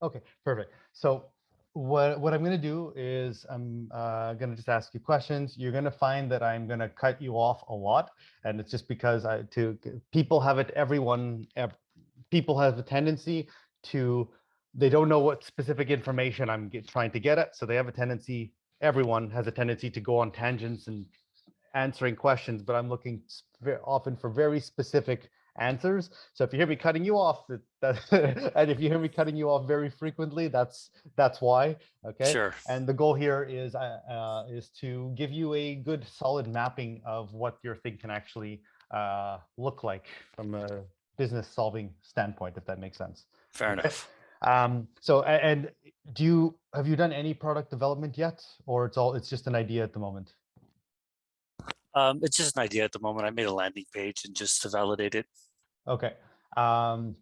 Okay, perfect. So what I'm going to do is I'm going to just ask you questions. You're going to find that I'm going to cut you off a lot, and it's just because people have it. People have a tendency to they don't know what specific information trying to get at, so they have a tendency. Everyone has a tendency to go on tangents and answering questions, but I'm looking often for very specific answers. So if you hear me cutting you off, and if you hear me cutting you off very frequently, that's why. Okay. Sure. And the goal here is to give you a good solid mapping of what your thing can actually look like from a business solving standpoint, if that makes sense. Fair Okay. enough. And have you done any product development yet, or it's just an idea at the moment? It's just an idea at the moment. I made a landing page and just to validate it. Okay. Um,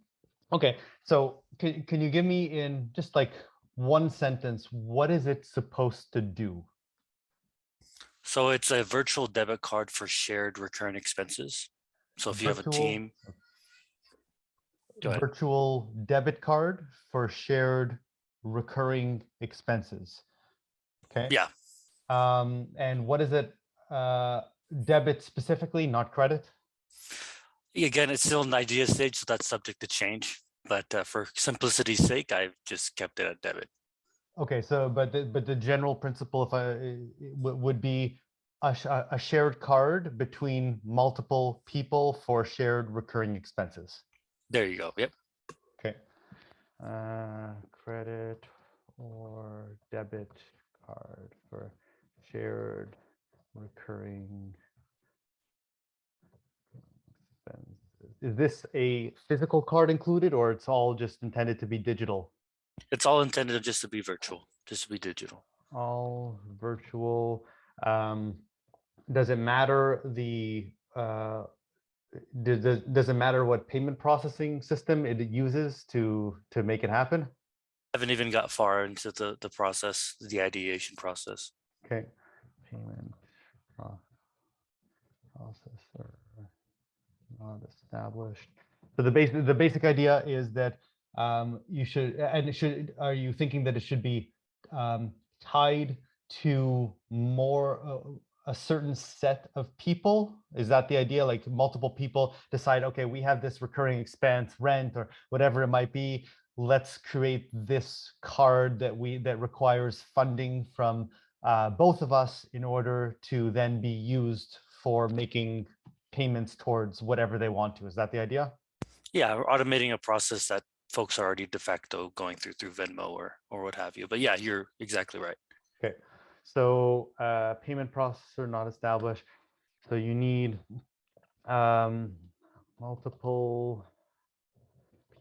okay. So can you give me in just like one sentence, what is it supposed to do? So it's a virtual debit card for shared recurring expenses. So if you have a Virtual team, go ahead. virtual debit card for shared recurring expenses. Okay. Yeah. And what is it? Debit specifically, not credit? Again, it's still an idea stage, so that's subject to change. But for simplicity's sake, I've just kept it at debit. Okay, so but the general principle if would be a shared card between multiple people for shared recurring expenses. There you go. Yep. Okay. Credit or debit card for shared recurring expenses. Is this a physical card included, or it's all just intended to be digital? It's all intended just to be virtual, just to be digital. All virtual. Um, does it matter does it matter what payment processing system it uses to make it happen? I haven't even got far into the process, the ideation process. Okay, payment processor not established. So the basic idea is that you should and it should. Are you thinking that it should be tied to more a certain set of people? Is that the idea? Like multiple people decide, okay, we have this recurring expense, rent, or whatever it might be. Let's create this card that requires funding from both of us in order to then be used for making payments towards whatever they want to. Is that the idea? Yeah, we're automating a process that folks are already de facto going through Venmo or what have you. But yeah, you're exactly right. Okay. So payment processor not established. So you need um, multiple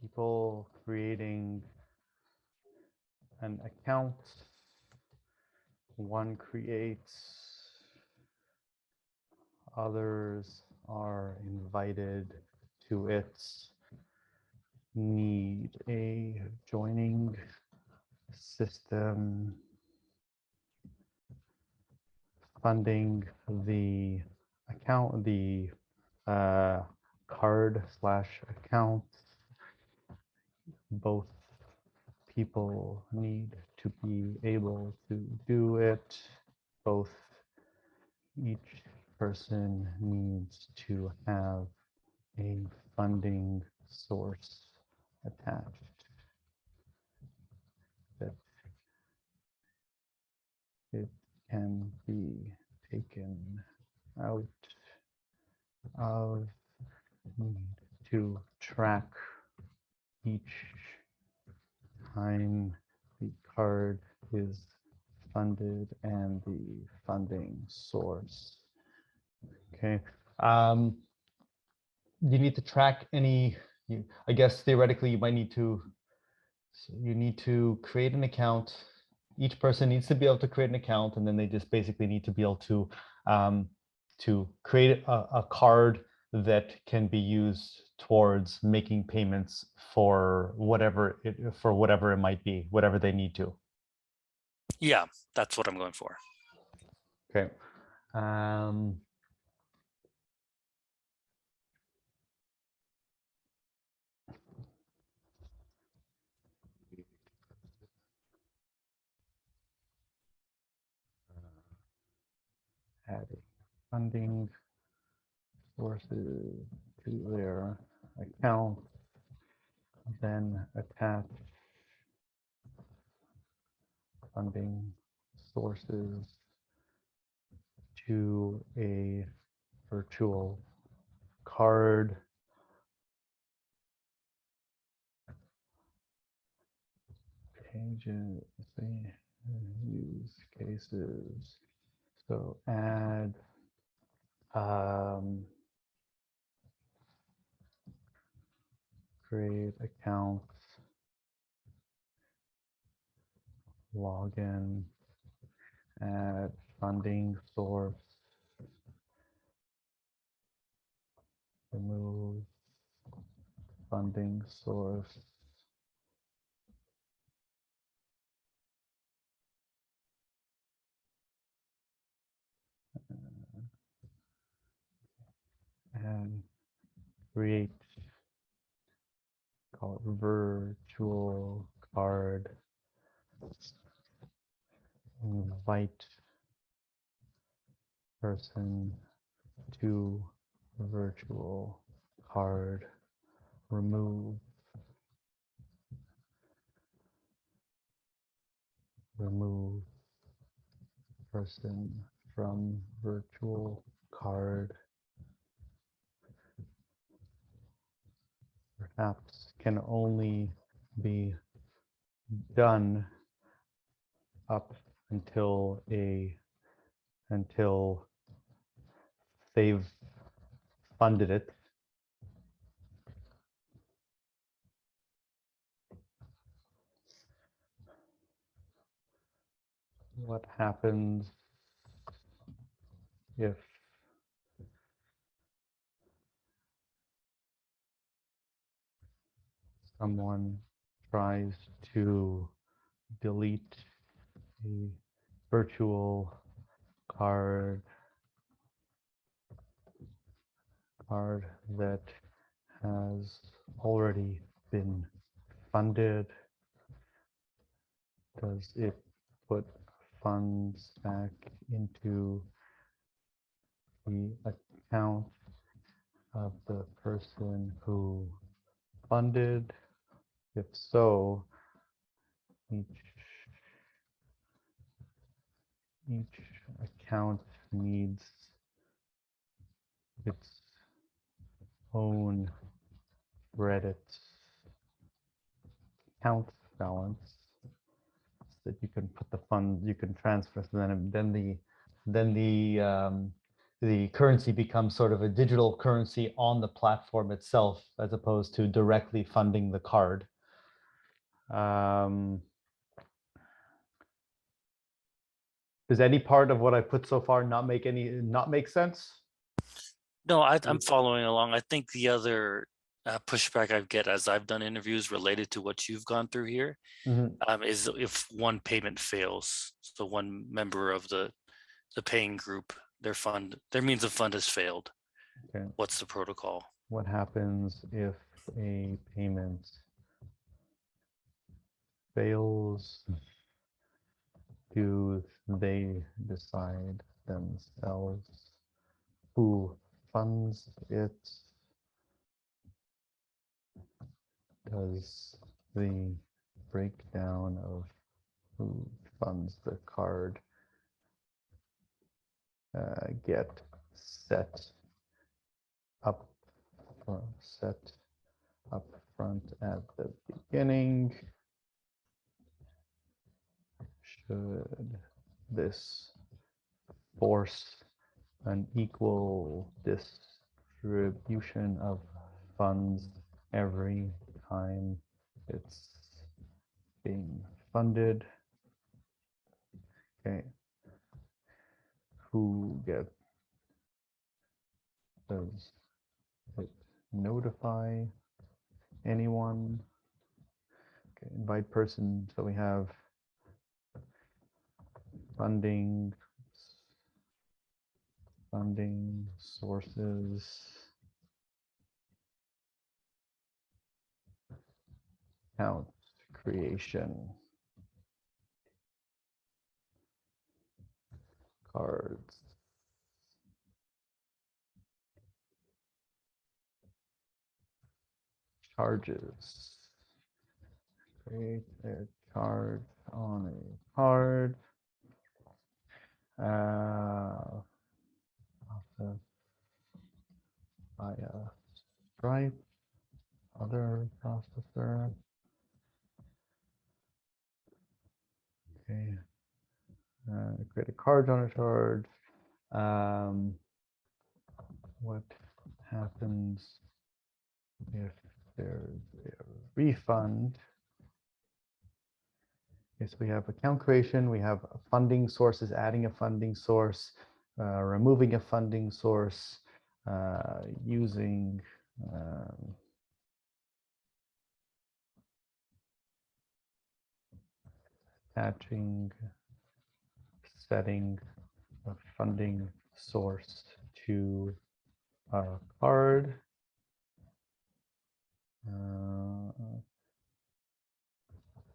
people creating an account. One creates, others are invited to it. Need a joining system funding the account, the card slash account. Both people need to be able to do it. Both each person needs to have a funding source attached that it can be taken out of, need to track each time the card is funded and the funding source. Okay. You need to track I guess theoretically you might need to, so you need to create an account. Each person needs to be able to create an account, and then they just basically need to be able to create a card that can be used towards making payments for whatever it might be, whatever they need to. Yeah, that's what I'm going for. Okay. Um, funding sources to their account, then attach funding sources to a virtual card pages, use cases. So add create accounts, login, add funding source, remove funding source, and create, call it virtual card, invite person to virtual card, remove person from virtual card, perhaps can only be done up until they've funded it. What happens if someone tries to delete a virtual card that has already been funded? Does it put funds back into the account of the person who funded? If so, each account needs its own Reddit account balance that you can put the funds, you can transfer. So then the currency becomes sort of a digital currency on the platform itself, as opposed to directly funding the card. Does any part of what I put so far not make sense? No, I'm following along. I think the other pushback I get as I've done interviews related to what you've gone through here is if one payment fails. So one member of the paying group, their means of fund has failed. Okay. What's the protocol? What happens if a payment fails? Do they decide themselves who funds it? Does the breakdown of who funds the card get set up front at the beginning? Should this force an equal distribution of funds every time it's being funded? Okay. Who does it notify anyone? Okay, invite person. So we have funding sources, account creation, cards, charges. Create a charge on a card. Process via Stripe, other processor. Okay. Create a card on a charge. What happens if there's a refund? Okay, so we have account creation, we have funding sources, adding a funding source, removing a funding source, using attaching, setting a funding source to a card.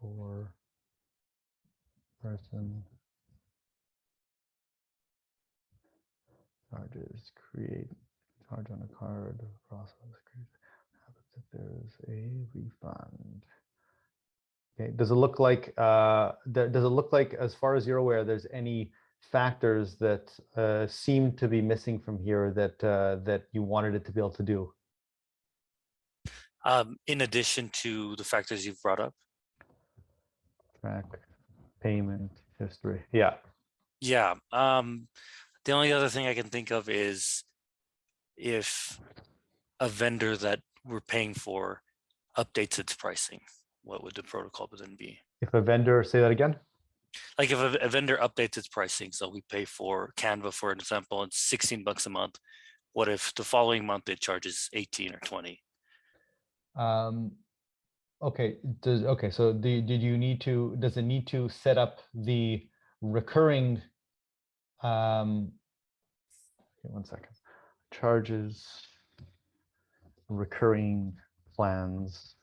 For person charges, create charge on a card, process, create happens if there's a refund. Okay, does it look like as far as you're aware, there's any factors that seem to be missing from here that that you wanted it to be able to do? In addition to the factors you've brought up? Track payment history. Yeah. Yeah. The only other thing I can think of is if a vendor that we're paying for updates its pricing, what would the protocol then be? If a vendor, say that again. Like if a vendor updates its pricing, so we pay for Canva, for example, it's 16 bucks a month. What if the following month it charges 18 or 20? Okay. Okay. So did you need to? Does it need to set up the recurring? Okay, 1 second. Charges, recurring plans.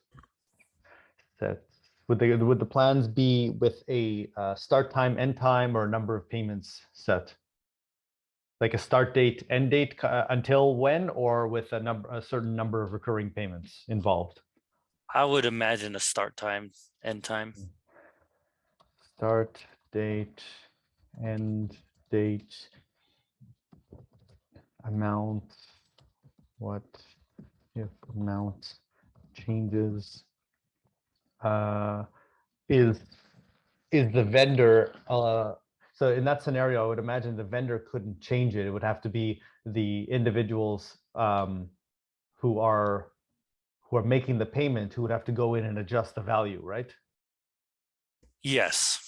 Sets. Would the plans be with a start time, end time, or a number of payments set? Like a start date, end date until when, or with a certain number of recurring payments involved? I would imagine a start time, end time. Start date, end date, amount. What if amount changes? Is the vendor so in that scenario, I would imagine the vendor couldn't change it. It would have to be the individuals who are making the payment who would have to go in and adjust the value, right? Yes.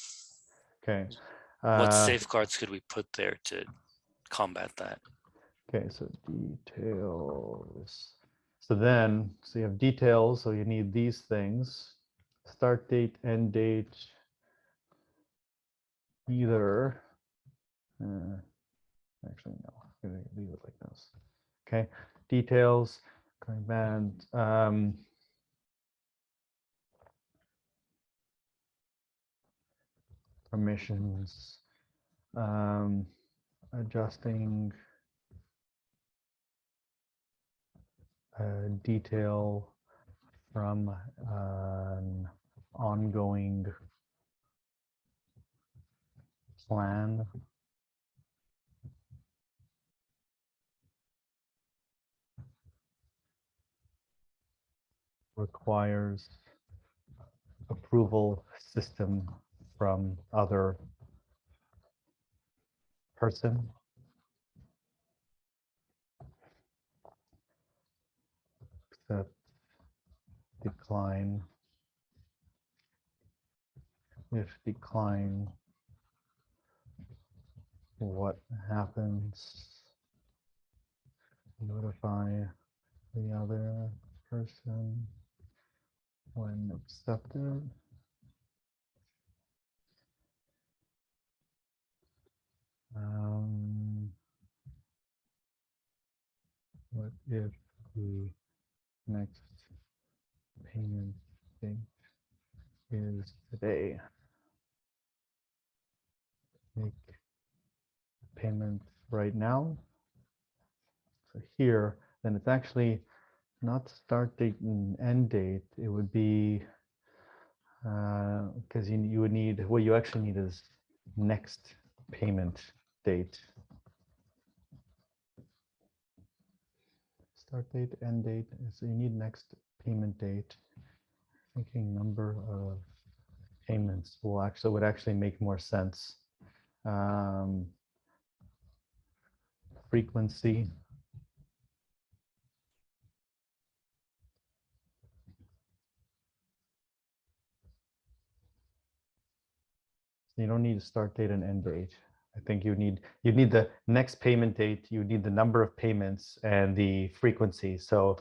Okay. What safeguards could we put there to combat that? Okay, so details. So you have details, so you need these things. Start date, end date, either. Actually, no, I'm gonna leave it like this. Okay, details, going bad. Permissions, adjusting detail from an ongoing plan. Requires approval system from other person. Accept, decline. If decline, what happens? Notify the other person when accepted. What if the next payment date is today? Make payment right now. So here, then it's actually not start date and end date. It would be because you would need, what you actually need is next payment date. Start date, end date. So you need next payment date. Thinking number of payments would actually make more sense. Frequency. You don't need a start date and end date. I think you'd need the next payment date, you need the number of payments and the frequency. So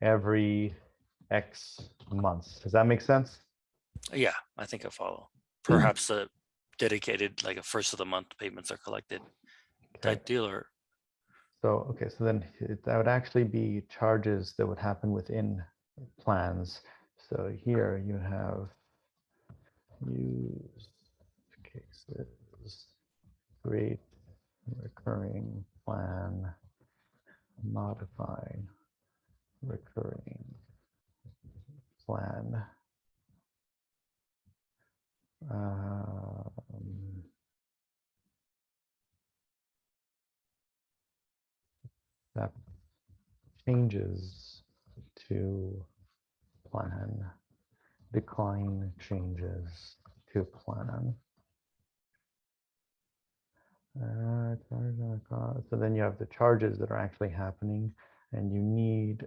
every X months. Does that make sense? Yeah, I think I follow. Perhaps a dedicated, like a first of the month payments are collected type deal, or so okay, so then that would actually be charges that would happen within plans. So here you have use cases, create recurring plan, modify recurring plan. That changes to plan, decline changes to plan. So then you have the charges that are actually happening, and you need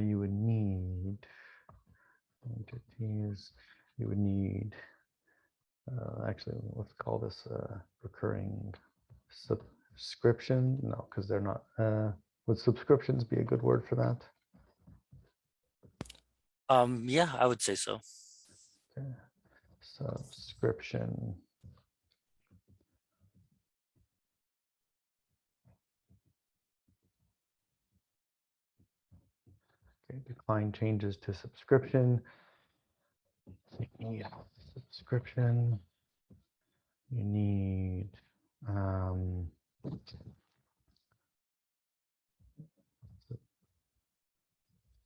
you would need entities. You would need actually, let's call this recurring subscription. No, because they're not. Would subscriptions be a good word for that? yeah, I would say so. Okay. Subscription. Okay, decline changes to subscription. You need subscription. You need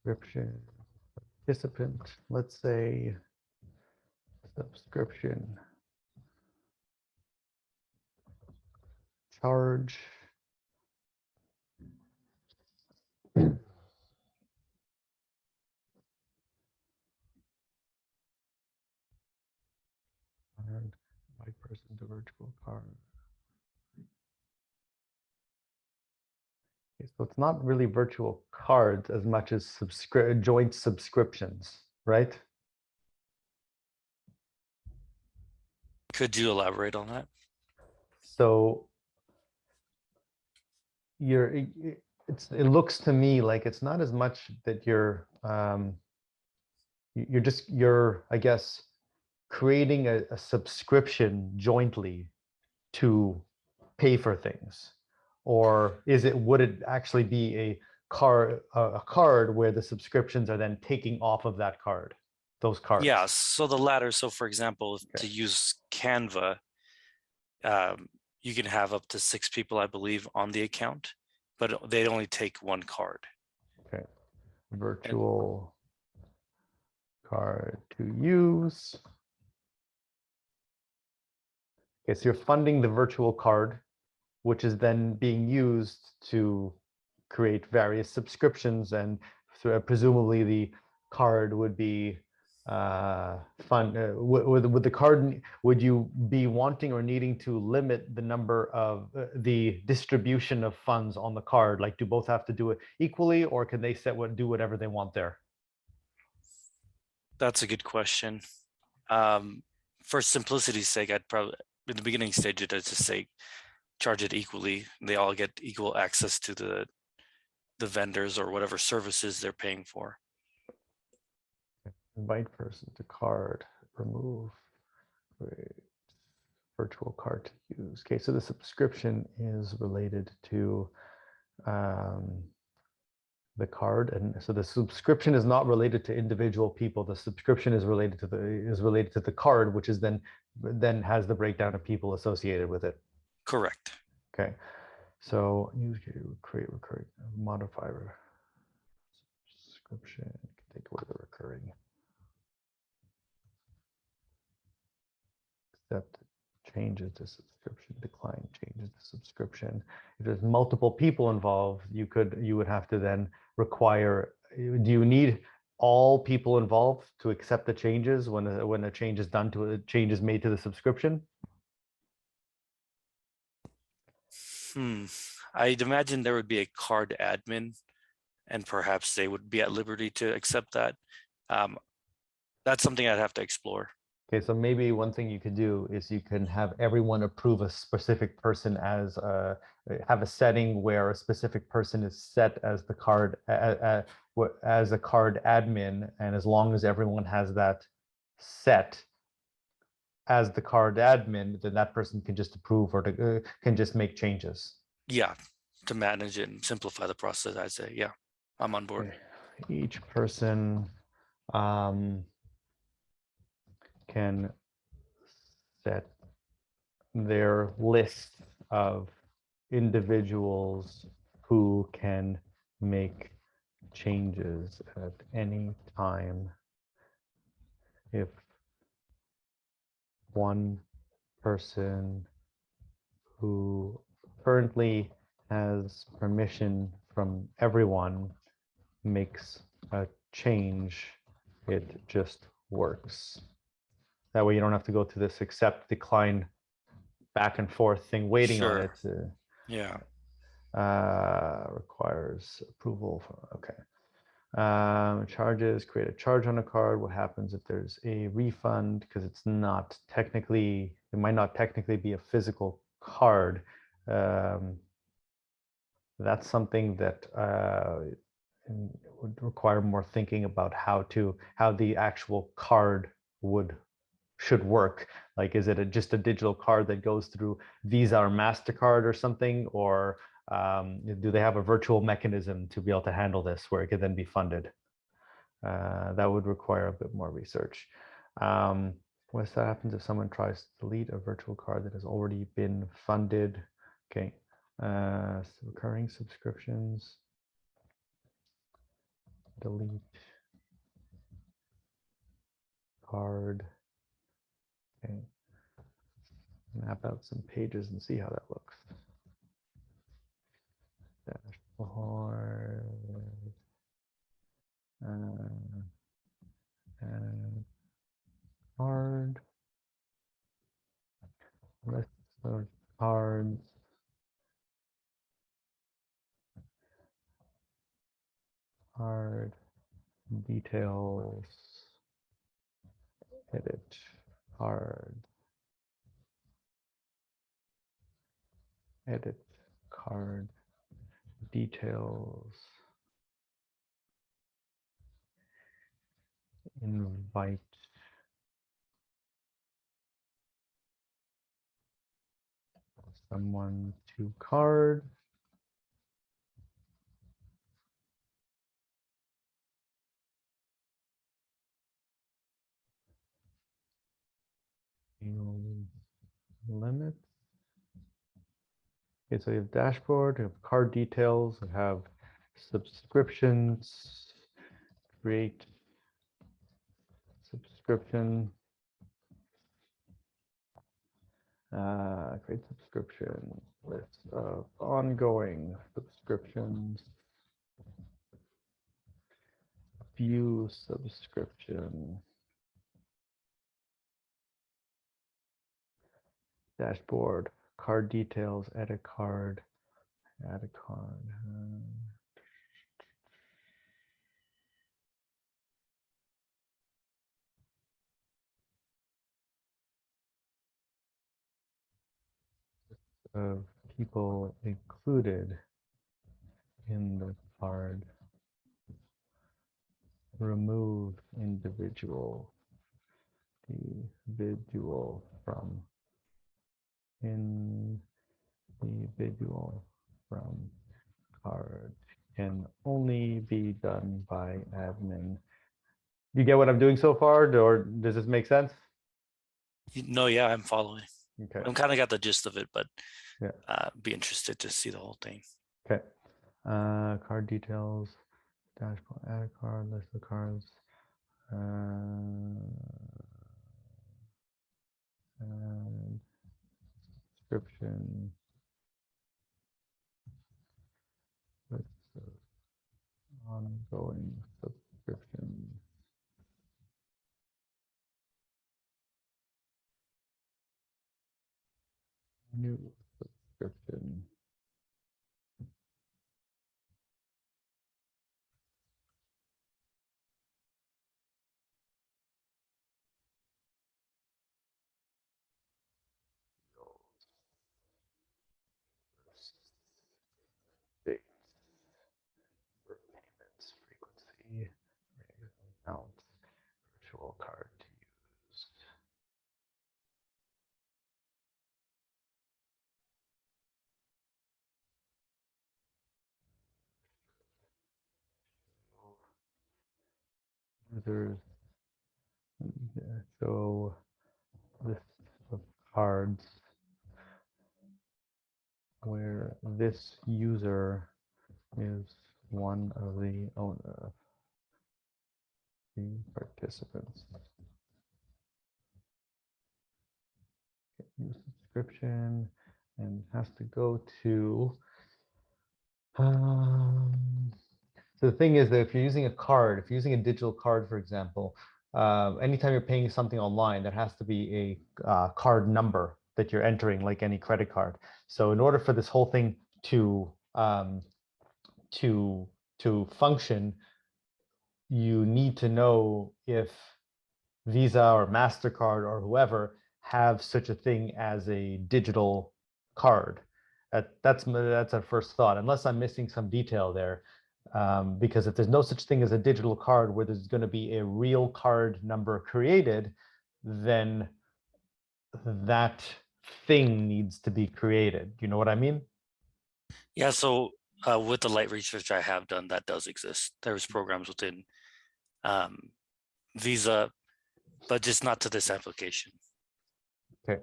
subscription participant. Let's say subscription charge. White person to virtual card. Okay, so it's not really virtual cards as much as joint subscriptions, right? Could you elaborate on that? So it looks to me like it's not as much that you're I guess creating a subscription jointly to pay for things, or would it actually be a card where the subscriptions are then taking off of that card, those cards? Yeah, so the latter. So for example, to use Canva, you can have up to 6 people, I believe, on the account, but they only take one card. Okay, virtual card to use. Okay, so you're funding the virtual card, which is then being used to create various subscriptions, and presumably the card would be would the card, would you be wanting or needing to limit the number of the distribution of funds on the card? Like, do both have to do it equally, or can they do whatever they want there? That's a good question. For simplicity's sake, I'd probably, in the beginning stage, I'd just say charge it equally. They all get equal access to the vendors or whatever services they're paying for. Invite person to card, remove, create virtual card to use. Okay, so the subscription is related to the card, and so the subscription is not related to individual people. The subscription is related to the card, which is then has the breakdown of people associated with it. Correct. Okay, So use create recurring modifier subscription. Take away the recurring. Accept changes to subscription, decline changes to subscription. If there's multiple people involved, you would have to then require, do you need all people involved to accept the changes when a change is done to a change is made to the subscription? I'd imagine there would be a card admin, and perhaps they would be at liberty to accept that. That's something I'd have to explore. Okay, so maybe one thing you could do is you can have everyone approve a specific person as have a setting where a specific person is set as the card as a card admin, and as long as everyone has that set as the card admin, then that person can just approve or can just make changes. Yeah, to manage it and simplify the process, I'd say, yeah, I'm on board. Okay. Each person can set their list of individuals who can make changes at any time if one person who currently has permission from everyone makes a change, it just works. That way you don't have to go through this accept, decline, back and forth thing waiting on it. Yeah. Requires approval. Okay. Charges, create a charge on a card. What happens if there's a refund? Because it's not technically, it might not technically be a physical card. That's something that would require more thinking about how the actual card should work. Like, is it just a digital card that goes through Visa or MasterCard or something, or do they have a virtual mechanism to be able to handle this where it could then be funded? That would require a bit more research. What happens if someone tries to delete a virtual card that has already been funded? Okay, recurring subscriptions, delete card. Okay, map out some pages and see how that looks. Dashboard. Card. List of cards. Card details. Edit card. Edit card details. Invite someone to card. Limit. Okay, so you have dashboard, you have card details, you have subscriptions, create subscription, create subscription, list of ongoing subscriptions, view subscription, dashboard, card details, edit card, add a card. Of people included in the card. Remove individual from card can only be done by admin. You get what I'm doing so far, or does this make sense? No, yeah, I'm following. Okay. I'm kind of got the gist of it, but be interested to see the whole thing. Okay. Card details, dashboard, add a card, list of cards. And subscription. List of ongoing subscription. New subscription. Date, payments, frequency, amount, virtual card to use. Users. So list of cards where this user is one of the participants. New subscription and has to go to. So the thing is that if you're using a card, if you're using a digital card, for example, anytime you're paying something online, there has to be a card number that you're entering, like any credit card. So in order for this whole thing to function, you need to know if Visa or MasterCard or whoever have such a thing as a digital card. That's our first thought, unless I'm missing some detail there. Because if there's no such thing as a digital card where there's going to be a real card number created, then that thing needs to be created. You know what I mean? Yeah, so with the light research I have done, that does exist. There's programs within Visa, but just not to this application. Okay.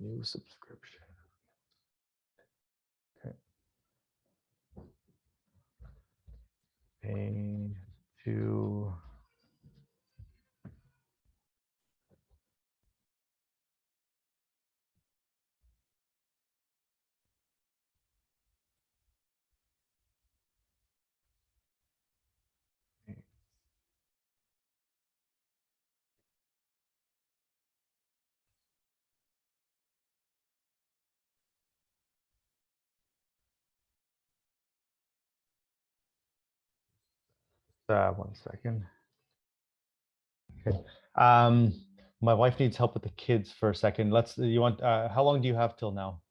New subscription. Okay. Pay to one second. Okay. My wife needs help with the kids for a second. You want, how long do you have till now?